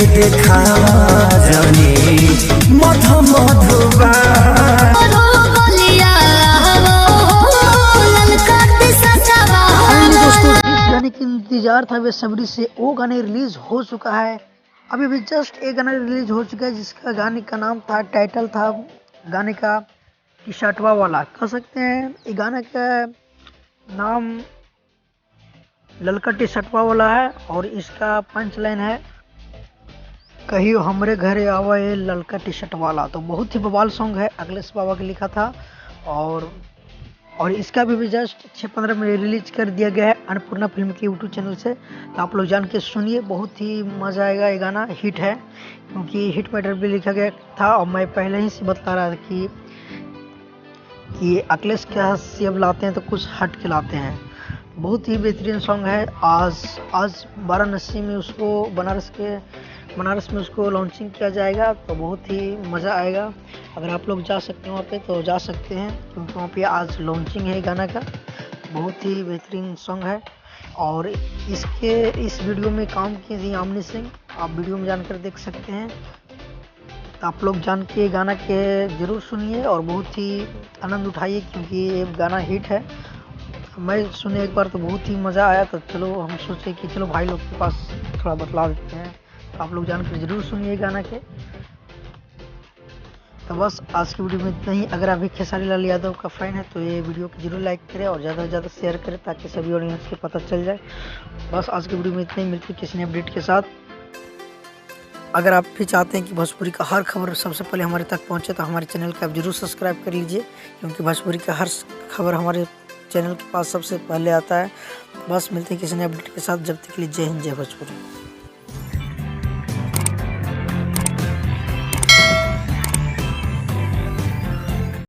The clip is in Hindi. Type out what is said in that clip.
देखावा जानी मधु मधुबा। दोस्तों जिस गाने की इंतजार था बेसब्री से वो गाने रिलीज हो चुका है। अभी भी जस्ट एक गाना रिलीज हो चुका है जिसका गाने का नाम था, टाइटल था गाने का टी शर्टवा वाला, कह सकते हैं। ये गाना का नाम ललका टी शर्टवा वाला है और इसका पंच लाइन है, कहियो हमरे घरे आवा ये ललका टी शर्ट वाला। तो बहुत ही बवाल सॉन्ग है, अखिलेश बाबा का लिखा था और इसका भी जस्ट 6-15 में रिलीज कर दिया गया है अन्नपूर्णा फिल्म के यूट्यूब चैनल से। तो आप लोग जान के सुनिए, बहुत ही मज़ा आएगा। ये गाना हिट है क्योंकि हिट मैटर भी लिखा गया था और मैं पहले ही से बता रहा था कि अखिलेश क्या से अब लाते हैं तो कुछ हट के लाते हैं। बहुत ही बेहतरीन सॉन्ग है। आज वाराणसी में उसको बनारस में उसको लॉन्चिंग किया जाएगा, तो बहुत ही मज़ा आएगा। अगर आप लोग जा सकते हैं वहाँ पे तो जा सकते हैं क्योंकि वहाँ पे आज लॉन्चिंग है गाना का। बहुत ही बेहतरीन सॉन्ग है और इस वीडियो में काम किए थे यामिनी सिंह, आप वीडियो में जानकर देख सकते हैं। तो आप लोग जान के गाना के ज़रूर सुनिए और बहुत ही आनंद उठाइए क्योंकि ये गाना हिट है। मैं सुने एक बार तो बहुत ही मज़ा आया, तो चलो हम सोचे कि चलो भाई लोग के पास थोड़ा बतला देते हैं। तो आप लोग जानकर ज़रूर सुनिए गाना के। तो बस आज की वीडियो में इतना ही। अगर अभी खेसारी लाल यादव का फैन है तो ये वीडियो को जरूर लाइक करें और ज़्यादा से ज़्यादा शेयर करें ताकि सभी ऑडियंस को पता चल जाए। बस आज की वीडियो में इतना ही, मिलती है किसी नए अपडेट के साथ। अगर आप भी चाहते हैं कि भोजपुरी का हर खबर सबसे पहले हमारे तक पहुंचे तो हमारे चैनल को आप जरूर सब्सक्राइब कर लीजिए क्योंकि भोजपुरी का हर खबर हमारे चैनल के पास सबसे पहले आता है। बस मिलते हैं किसी नए अपडेट के साथ, जब तक के लिए जय हिंद जय भोजपुरी।